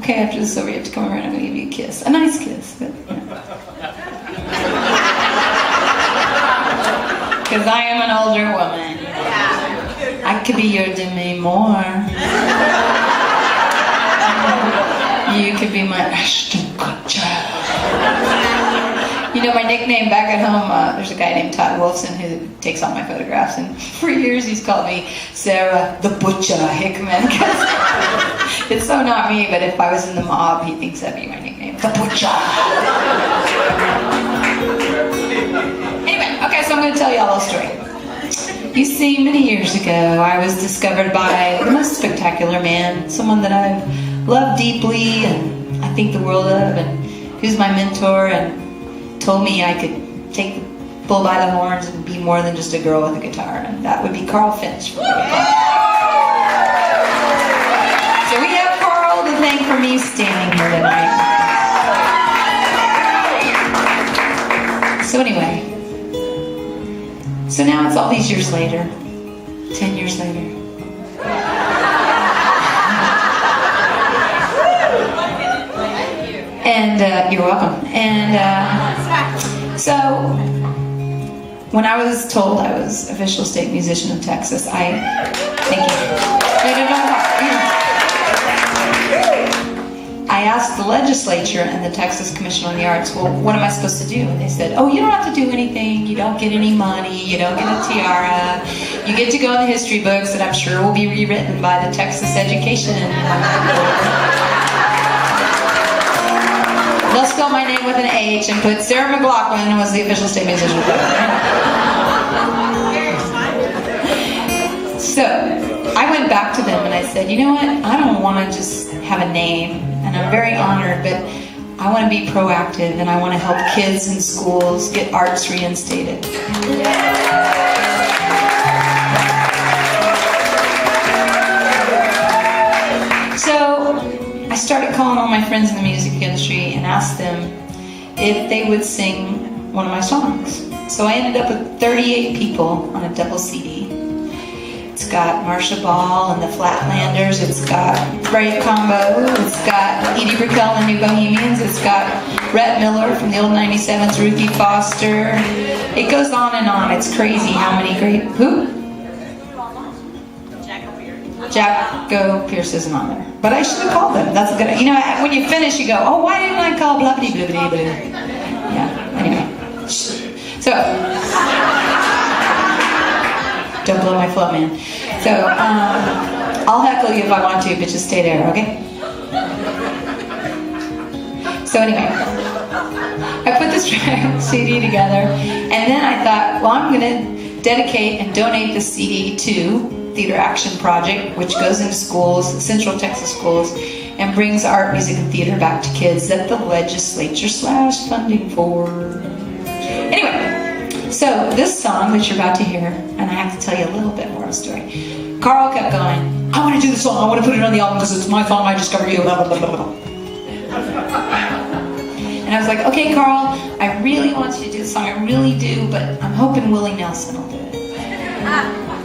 okay, after this is over, you have to come over and I'm going to give you a kiss. A nice kiss. But, because I am an older woman. I could be your demi-moore. You could be my Ashton Kutcher. You know, my nickname back at home, there's a guy named Todd Wolfson who takes all my photographs, and for years he's called me Sara the Butcher Hickman, because it's so not me, but if I was in the mob, he thinks that'd be my nickname, the Butcher. Anyway, okay, so I'm going to tell you all a story. You see, many years ago, I was discovered by the most spectacular man, someone that I've loved deeply and I think the world of, and who's my mentor, and told me I could take the bull by the horns and be more than just a girl with a guitar, and that would be Carl Finch. So we have Carl to thank for me standing here tonight. So anyway, so now it's all these years later, 10 years later. And you're welcome. And so when I was told I was official state musician of Texas, thank you. I asked the legislature and the Texas Commission on the Arts, well, what am I supposed to do? And they said, oh, you don't have to do anything. You don't get any money. You don't get a tiara. You get to go in the history books that I'm sure will be rewritten by the Texas Education. They'll spell my name with an H and put Sarah McLaughlin was the official state musician. So I went back to them and I said, you know what? I don't want to just have a name, and I'm very honored, but I want to be proactive and I want to help kids in schools get arts reinstated. So I started calling all my friends in the music industry and asked them if they would sing one of my songs. So I ended up with 38 people on a double CD. It's got Marcia Ball and the Flatlanders, it's got Right Combo, it's got Edie Brickell and the New Bohemians, it's got Rhett Miller from the old 97s, Ruthie Foster. It goes on and on. It's crazy how many great... Who? Jacko Pierce isn't on there. But I should have called them. That's a good... You know, when you finish, you go, oh, why didn't I call blah-blah-blah? Yeah, anyway. So... Don't blow my flow, man. So, I'll heckle you if I want to, but just stay there, okay? So anyway, I put this CD together, and then I thought, well, I'm going to dedicate and donate this CD to Theater Action Project, which goes into schools, Central Texas schools, and brings art, music, and theater back to kids that the legislature slashed funding for. Anyway. So, this song that you're about to hear, and I have to tell you a little bit more of a story. Carl kept going, I want to do the song, I want to put it on the album because it's my song, I discovered you, blah, blah, blah, blah. And I was like, okay, Carl, I really want you to do the song, I really do, but I'm hoping Willie Nelson will do it.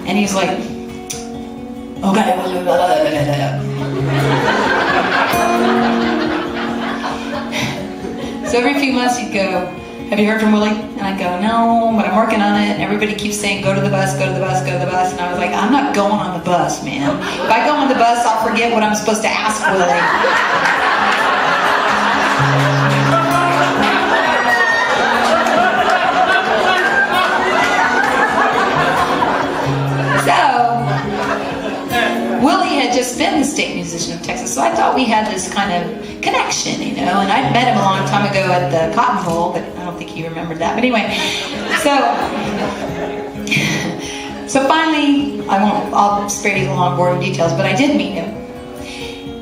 And he's like, okay. So every few months he'd go, have you heard from Willie? And I go, no, but I'm working on it. And everybody keeps saying, go to the bus, go to the bus, go to the bus. And I was like, I'm not going on the bus, man. If I go on the bus, I'll forget what I'm supposed to ask Willie. So, Willie had just been the state musician of Texas, so I thought we had this kind of connection, you know, and I'd met him a long time ago at the Cotton Bowl, but I don't think he remembered that. But anyway, so finally, I'll spare you the long, boring details, but I did meet him.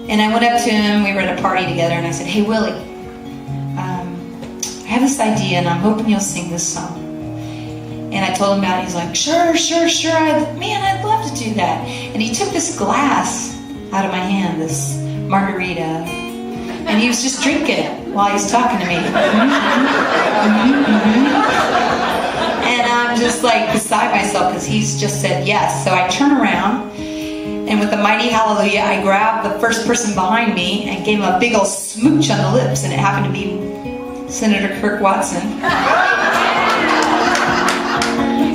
And I went up to him, we were at a party together, and I said, hey, Willie, I have this idea, and I'm hoping you'll sing this song. And I told him about it. He's like, sure. I'd love to do that. And he took this glass out of my hand, this margarita, and he was just drinking it while he was talking to me. And I'm just like beside myself because he's just said yes. So I turn around, and and with a mighty hallelujah, I grabbed the first person behind me and gave him a big old smooch on the lips, and it happened to be Senator Kirk Watson,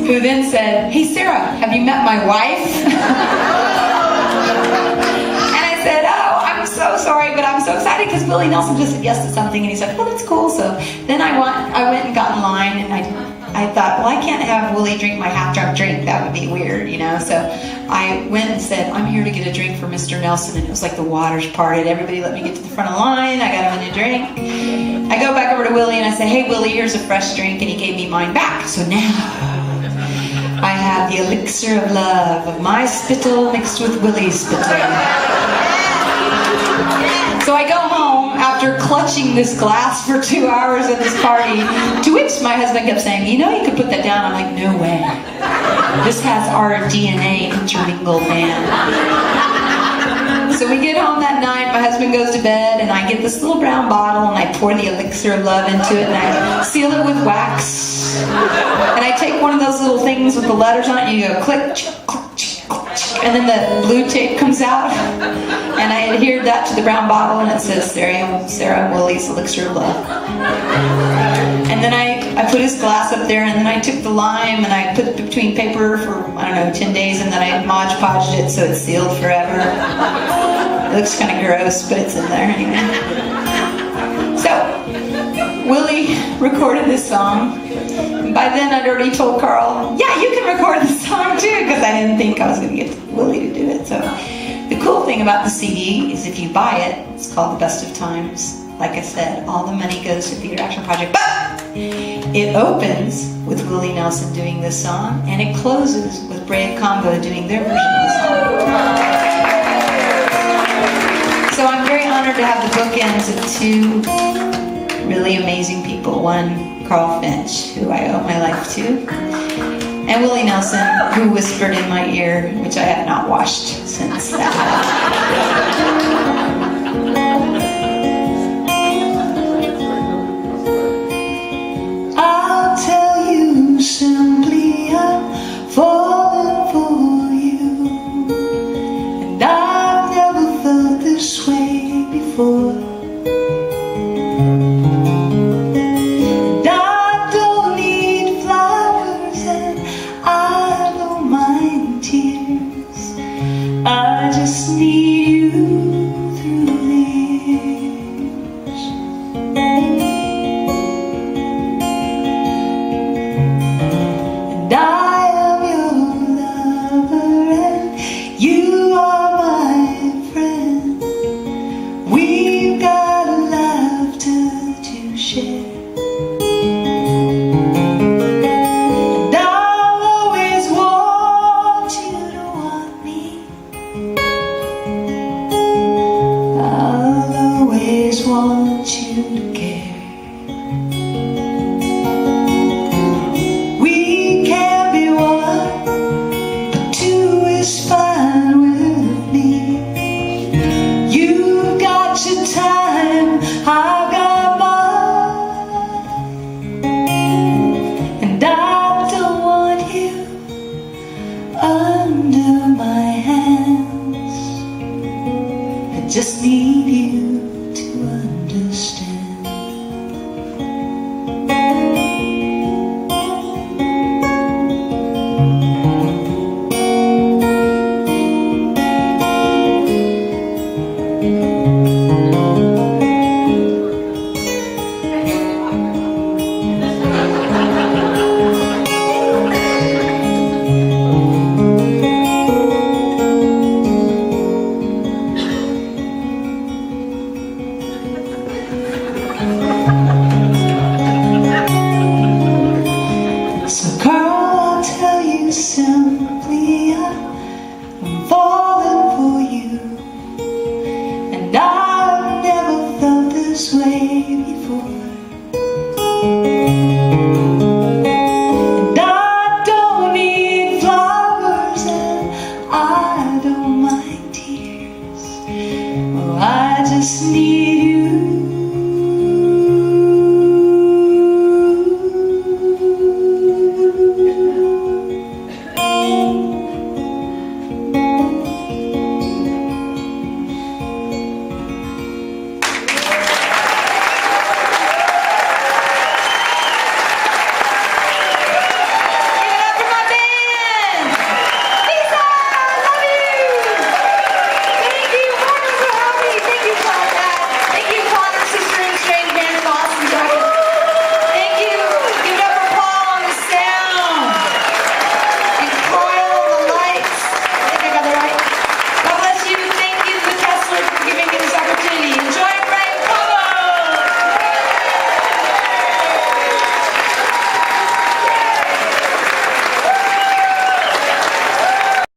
who then said, "Hey Sarah, have you met my wife?" And I said, "Oh, I'm so sorry, but I'm so excited because Willie Nelson just said yes to something," and he's like, "Oh, that's cool." So then I went and got in line, and I thought, well, I can't have Willie drink my half-drunk drink. That would be weird, you know? So I went and said, "I'm here to get a drink for Mr. Nelson." And it was like the waters parted. Everybody let me get to the front of the line. I got him in a drink. I go back over to Willie and I say, "Hey, Willie, here's a fresh drink." And he gave me mine back. So now I have the elixir of love of my spittle mixed with Willie's spittle. So I go home after clutching this glass for 2 hours at this party, to which my husband kept saying, "You know, you could put that down." I'm like, "No way. This has our DNA intermingled, man." So we get home that night, my husband goes to bed, and I get this little brown bottle, and I pour the elixir of love into it, and I seal it with wax. And I take one of those little things with the letters on it, and you go click, click, and then the blue tape comes out, and I adhered that to the brown bottle, and it says Sarah Willie's elixir of love. And then I put his glass up there, and then I took the lime and I put it between paper for, I don't know, 10 days, and then I Mod Podged it so it's sealed forever. It looks kind of gross, but it's in there anyway. So Willie recorded this song. By then I'd already told Carl, "Yeah, you can record this song too," because I didn't think I was going to get Willie to do it. So the cool thing about the CD is if you buy it, it's called The Best of Times. Like I said, all the money goes to Theater Action Project, but it opens with Willie Nelson doing this song, and it closes with Brave Combo doing their version of the song. So I'm very honored to have the bookends of two really amazing people. One, Carl Finch, who I owe my life to, and Willie Nelson, who whispered in my ear, which I have not washed since that. I'll tell you simply, I'm falling for you, and I've never felt this way before. I just need you through this. And I am your lover, and you are my friend. We've got a laughter to share. Want you to care. We can't be one, but two is fine with me. You've got your time, I've got mine, and I don't want you under my hands. I just need you to understand. Simply, I'm falling for you, and I've never felt this way before. And I don't need flowers, and I don't mind tears. Oh, I just need